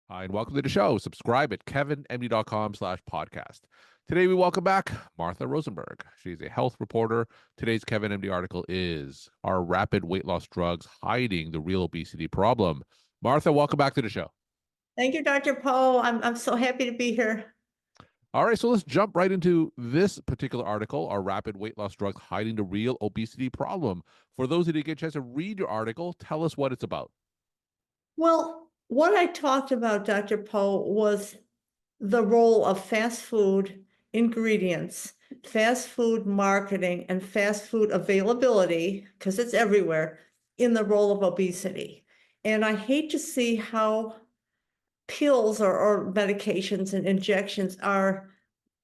Hi, and welcome to the show. Subscribe at kevinmd.com/podcast. Today, we welcome back Martha Rosenberg. She's a health reporter. Today's Kevin MD article is Are Rapid Weight Loss Drugs Hiding the Real Obesity Problem? Martha, welcome back to the show. Thank you, Dr. Pho. I'm so happy to be here. All right, so let's jump right into this particular article. Are rapid weight loss drugs hiding the real obesity problem? For those who didn't get a chance to read your article, tell us what it's about. Well, what I talked about, Dr. Pho, was the role of fast food ingredients, fast food marketing, and fast food availability, because it's everywhere, in the role of obesity. And I hate to see how pills or medications and injections are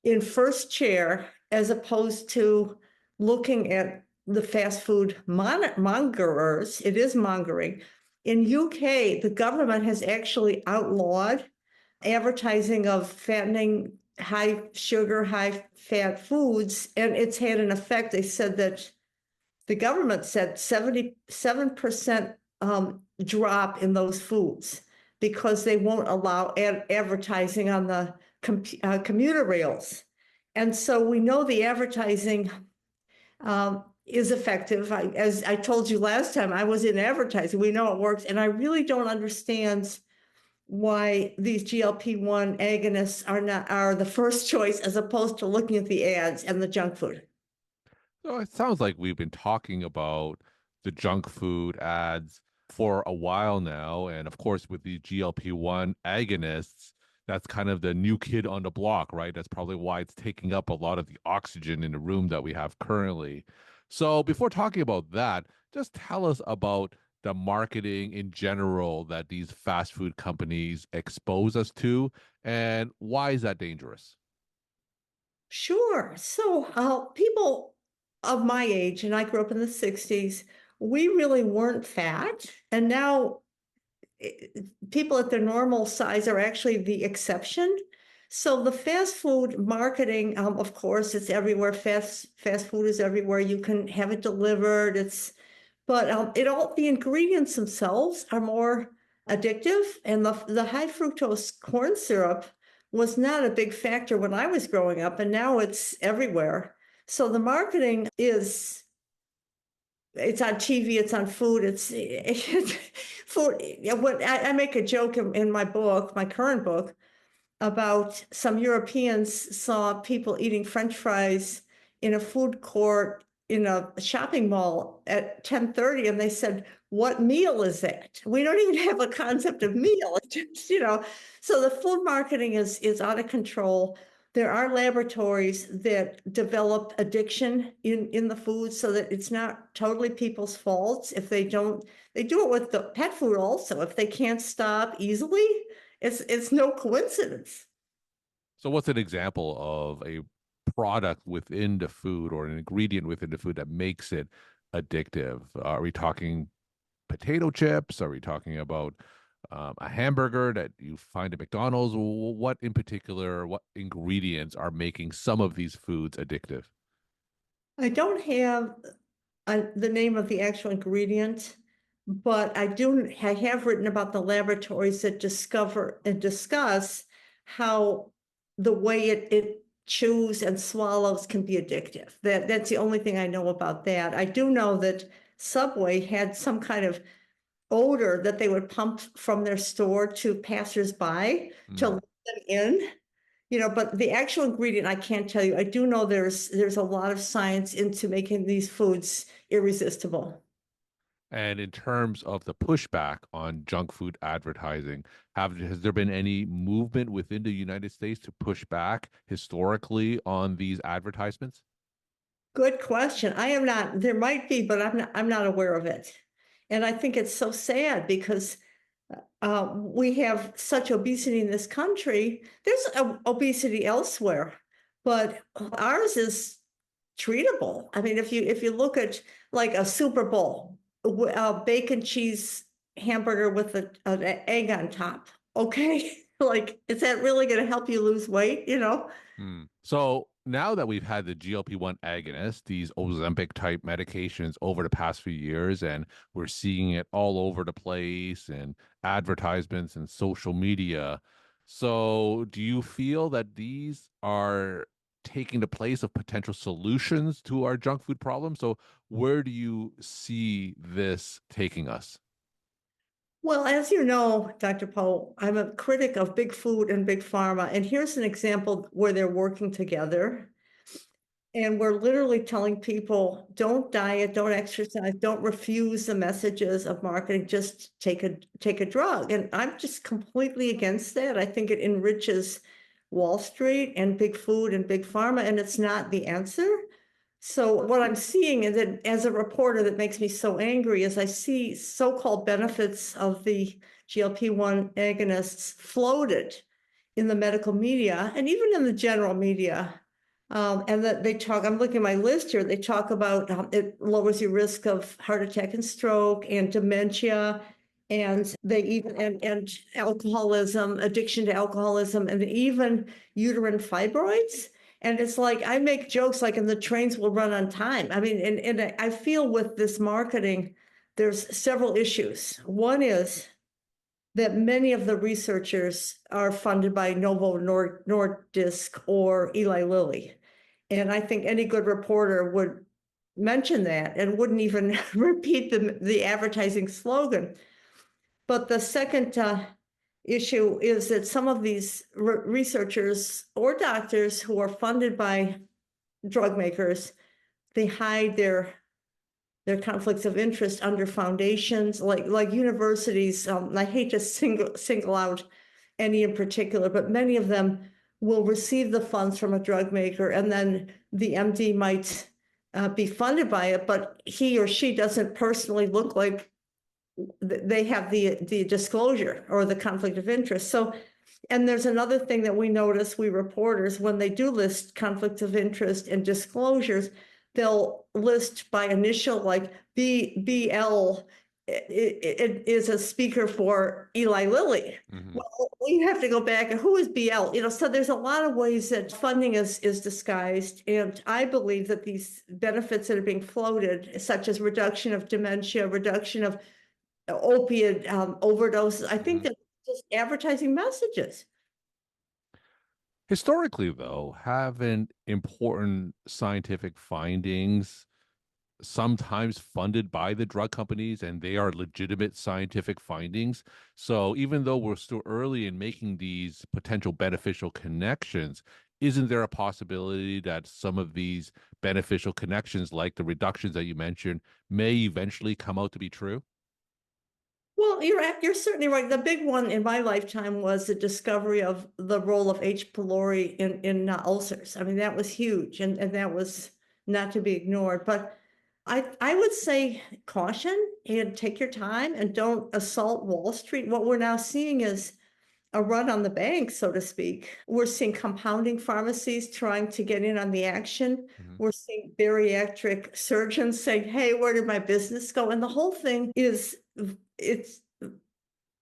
in first chair as opposed to looking at the fast food mongerers. It is mongering. In UK, the government has actually outlawed advertising of fattening, high sugar, high fat foods, and it's had an effect. They said that the government said 77% drop in those foods because they won't allow advertising on the commuter rails. And so we know the advertising is effective. As I told you last time, I was in advertising. We know it works. And I really don't understand why these GLP-1 agonists are the first choice as opposed to looking at the ads and the junk food. So it sounds like we've been talking about the junk food ads for a while now. And of course, with the GLP-1 agonists, that's kind of the new kid on the block, right? That's probably why it's taking up a lot of the oxygen in the room that we have currently. So before talking about that, just tell us about the marketing in general that these fast food companies expose us to, and why is that dangerous? Sure. So people of my age, and I grew up in the 60s, we really weren't fat. And now people at their normal size are actually the exception. So the fast food marketing, of course, it's everywhere. Fast food is everywhere. You can have it delivered. But the ingredients themselves are more addictive, and the high fructose corn syrup was not a big factor when I was growing up, and now it's everywhere. So the marketing it's on TV, it's on food, it's food. What I make a joke in my book, my current book, about some Europeans saw people eating French fries in a food court in a shopping mall at 10:30, and they said, "What meal is that?" We don't even have a concept of meal. It's just. So the food marketing is out of control. There are laboratories that develop addiction in the food so that it's not totally people's faults if they don't. They do it with the pet food also. If they can't stop easily, it's no coincidence. So what's an example of a product within the food or an ingredient within the food that makes it addictive? Are we talking potato chips? Are we talking about a hamburger that you find at McDonald's? What in particular, what ingredients are making some of these foods addictive? I don't have the name of the actual ingredient, but I have written about the laboratories that discover and discuss how the way it chews and swallows can be addictive. That's the only thing I know about that. I do know that Subway had some kind of odor that they would pump from their store to passersby to let them in. But the actual ingredient, I can't tell you. I do know there's a lot of science into making these foods irresistible. And in terms of the pushback on junk food advertising, has there been any movement within the United States to push back historically on these advertisements? Good question. I am not, there might be, but I'm not aware of it. And I think it's so sad because we have such obesity in this country. There's obesity elsewhere, but ours is treatable. I mean, if you look at like a Super Bowl, a bacon cheese hamburger with an egg on top, okay, like is that really going to help you lose weight? So now that we've had the GLP-1 agonists, these Ozempic type medications over the past few years, and we're seeing it all over the place and advertisements and social media. So, do you feel that these are taking the place of potential solutions to our junk food problem? So, where do you see this taking us? Well, as you know, Dr. Poe, I'm a critic of big food and big pharma. And here's an example where they're working together. And we're literally telling people, don't diet, don't exercise, don't refuse the messages of marketing, just take a drug. And I'm just completely against that. I think it enriches Wall Street and big food and big pharma, and it's not the answer. So what I'm seeing is that as a reporter that makes me so angry is I see so-called benefits of the GLP-1 agonists floated in the medical media and even in the general media. And that they talk, I'm looking at my list here, they talk about it lowers your risk of heart attack and stroke and dementia. And they even, and alcoholism, addiction to alcoholism, and even uterine fibroids. And it's like, I make jokes like, and the trains will run on time. I mean, and I feel with this marketing, there's several issues. One is that many of the researchers are funded by Novo Nordisk or Eli Lilly. And I think any good reporter would mention that and wouldn't even repeat the advertising slogan. But the second issue is that some of these researchers or doctors who are funded by drug makers, they hide their conflicts of interest under foundations like universities. I hate to single out any in particular, but many of them will receive the funds from a drug maker, and then the MD might be funded by it, but he or she doesn't personally look like they have the disclosure or the conflict of interest. So, and there's another thing that we notice, we reporters, when they do list conflicts of interest and disclosures, they'll list by initial, like BL it is a speaker for Eli Lilly. Mhm. Well, we have to go back and who is BL? So there's a lot of ways that funding is disguised. And I believe that these benefits that are being floated, such as reduction of dementia, reduction of opiate overdoses, I think Mhm. that just advertising messages. Historically, though, haven't important scientific findings sometimes funded by the drug companies and they are legitimate scientific findings? So even though we're still early in making these potential beneficial connections, isn't there a possibility that some of these beneficial connections, like the reductions that you mentioned, may eventually come out to be true? Well, you're certainly right. The big one in my lifetime was the discovery of the role of H. pylori in ulcers. I mean, that was huge, and that was not to be ignored. But I would say caution and take your time and don't assault Wall Street. What we're now seeing is a run on the bank, so to speak. We're seeing compounding pharmacies trying to get in on the action. Mhm. We're seeing bariatric surgeons saying, "Hey, where did my business go?" And the whole thing is, it's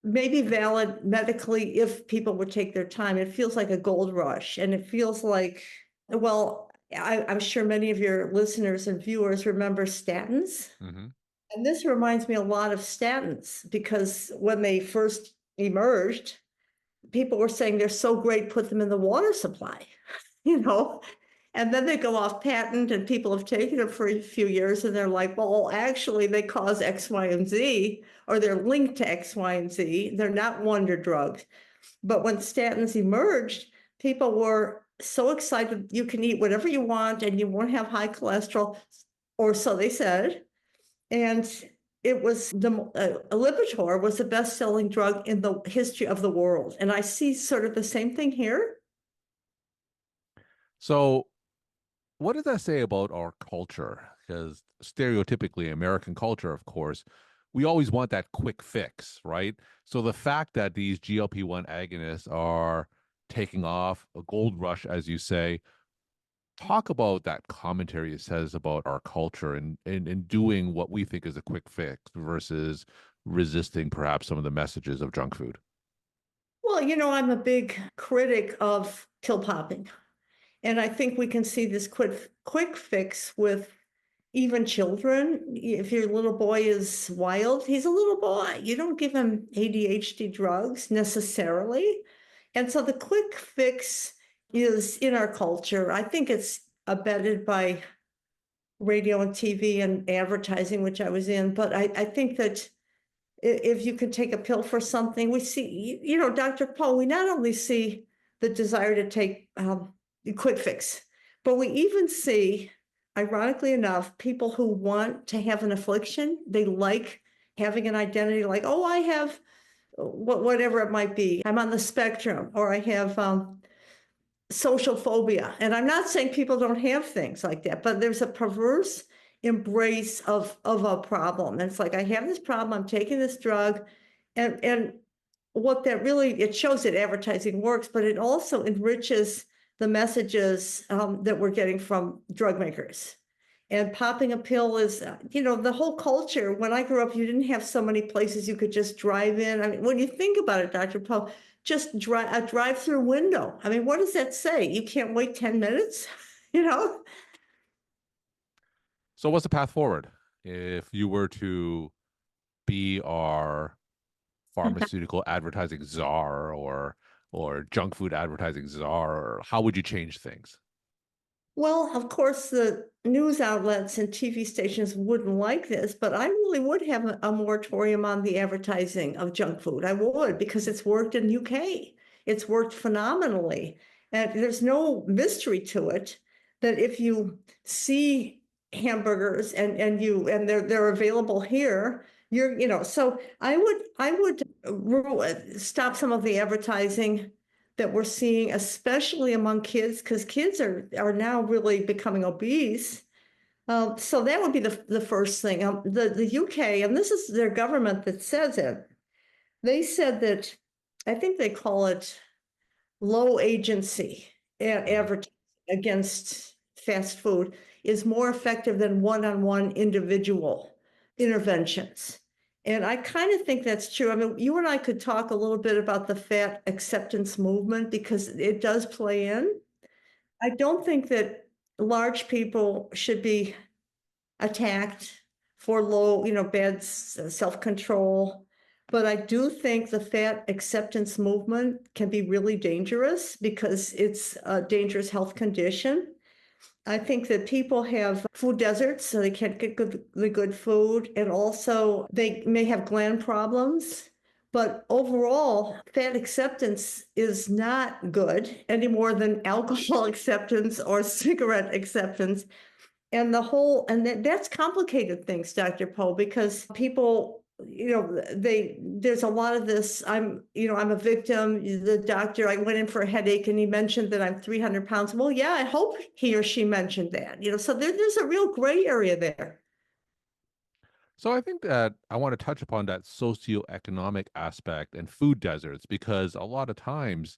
maybe valid medically if people would take their time. It feels like a gold rush, and it feels like, well, I'm sure many of your listeners and viewers remember statins. Mhm. And this reminds me a lot of statins because when they first emerged, people were saying they're so great, put them in the water supply, you know? And then they go off patent and people have taken it for a few years and they're like, well, actually they cause X, Y, and Z, or they're linked to X, Y, and Z. They're not wonder drugs. But when statins emerged, people were so excited you can eat whatever you want and you won't have high cholesterol, or so they said. And it was Lipitor was the best-selling drug in the history of the world. And I see sort of the same thing here. So, what does that say about our culture? Because stereotypically, American culture, of course, we always want that quick fix, right? So the fact that these GLP-1 agonists are taking off, a gold rush, as you say, talk about that commentary it says about our culture and doing what we think is a quick fix versus resisting perhaps some of the messages of junk food. Well, I'm a big critic of pill popping. And I think we can see this quick fix with even children. If your little boy is wild, he's a little boy. You don't give him ADHD drugs necessarily. And so the quick fix is in our culture. I think it's abetted by radio and TV and advertising, which I was in. But I think that if you can take a pill for something, we see, Dr. Poe, we not only see the desire to take the quick fix, but we even see, ironically enough, people who want to have an affliction. They like having an identity like, oh, I have whatever it might be. I'm on the spectrum, or I have social phobia. And I'm not saying people don't have things like that, but there's a perverse embrace of a problem. And it's like, I have this problem, I'm taking this drug. And what that really, it shows that advertising works, but it also enriches the messages that we're getting from drug makers. And popping a pill is, the whole culture. When I grew up, you didn't have so many places you could just drive in. I mean, when you think about it, Dr. Poe, just a drive-through window. I mean, what does that say? You can't wait 10 minutes, you know? So what's the path forward? If you were to be our pharmaceutical advertising czar or junk food advertising czar, how would you change things? Well, of course, the news outlets and TV stations wouldn't like this, but I really would have a moratorium on the advertising of junk food. I would, because it's worked in UK. It's worked phenomenally. And there's no mystery to it that if you see hamburgers and they're available here, so I would stop some of the advertising that we're seeing, especially among kids, because kids are now really becoming obese. So that would be the first thing. The UK, and this is their government that says it. They said that, I think they call it low agency Mhm. advertising against fast food is more effective than one-on-one individual interventions. And I kind of think that's true. I mean, you and I could talk a little bit about the fat acceptance movement because it does play in. I don't think that large people should be attacked for low, bad self-control. But I do think the fat acceptance movement can be really dangerous because it's a dangerous health condition. I think that people have food deserts, so they can't get the good food, and also they may have gland problems. But overall, fat acceptance is not good any more than alcohol acceptance or cigarette acceptance. And that's complicated things, Dr. Poe, because people, there's a lot of this. I'm a victim. The doctor, I went in for a headache and he mentioned that I'm 300 pounds. Well, yeah, I hope he or she mentioned that, so there's a real gray area there. So I think that I want to touch upon that socioeconomic aspect and food deserts because a lot of times,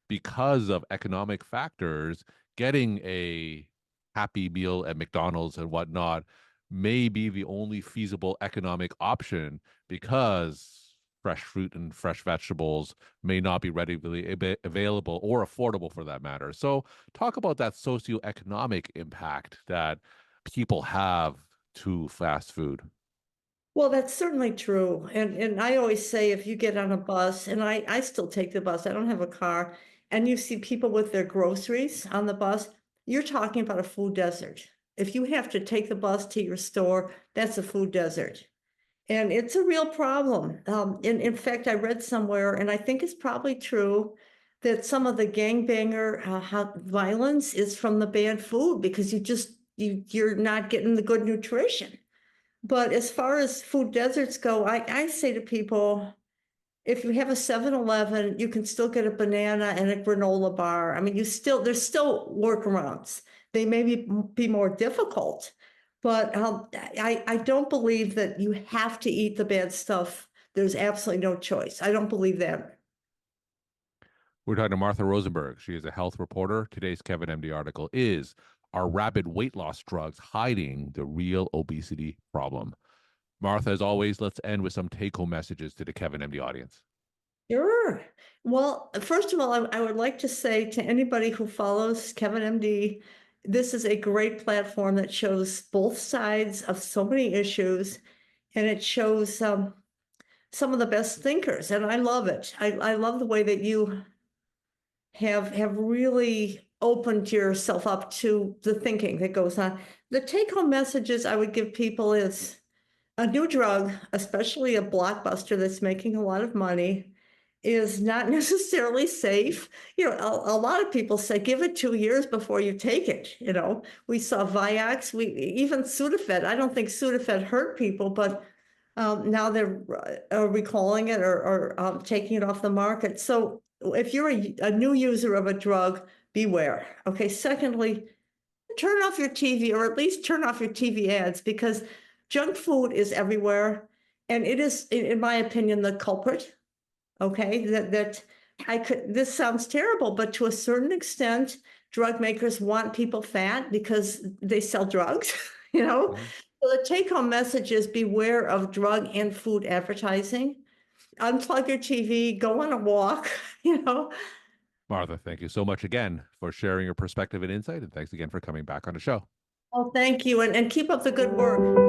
because of economic factors, getting a happy meal at McDonald's and whatnot may be the only feasible economic option because fresh fruit and fresh vegetables may not be readily available or affordable for that matter. So talk about that socioeconomic impact that people have to fast food. Well, that's certainly true. And I always say if you get on a bus, and I still take the bus, I don't have a car, and you see people with their groceries on the bus, you're talking about a food desert. If you have to take the bus to your store, that's a food desert. And it's a real problem. In fact, I read somewhere, and I think it's probably true, that some of the gangbanger violence is from the bad food because you're not getting the good nutrition. But as far as food deserts go, I say to people, if you have a 7-Eleven, you can still get a banana and a granola bar. I mean, there's still workarounds. They may be more difficult, but I don't believe that you have to eat the bad stuff. There's absolutely no choice. I don't believe that. We're talking to Martha Rosenberg. She is a health reporter. Today's Kevin MD article is Are Rapid Weight Loss Drugs Hiding the Real Obesity Problem? Martha, as always, let's end with some take home messages to the Kevin MD audience. Sure. Well, first of all, I would like to say to anybody who follows Kevin MD, this is a great platform that shows both sides of so many issues, and it shows some of the best thinkers, and I love it. I love the way that you have really opened yourself up to the thinking that goes on. The take-home messages I would give people is a new drug, especially a blockbuster that's making a lot of money, is not necessarily safe. A lot of people say give it 2 years before you take it. We saw Vioxx, we even Sudafed. I don't think Sudafed hurt people, but now they're recalling it or taking it off the market. So if you're a new user of a drug, beware. Okay. Secondly, turn off your TV, or at least turn off your TV ads, because junk food is everywhere. And it is, in my opinion, the culprit. Okay. This sounds terrible, but to a certain extent, drug makers want people fat because they sell drugs, you know? Mhm. So the take home message is beware of drug and food advertising. Unplug your TV, go on a walk, you know? Martha, thank you so much again for sharing your perspective and insight. And thanks again for coming back on the show. Oh, thank you. And keep up the good work.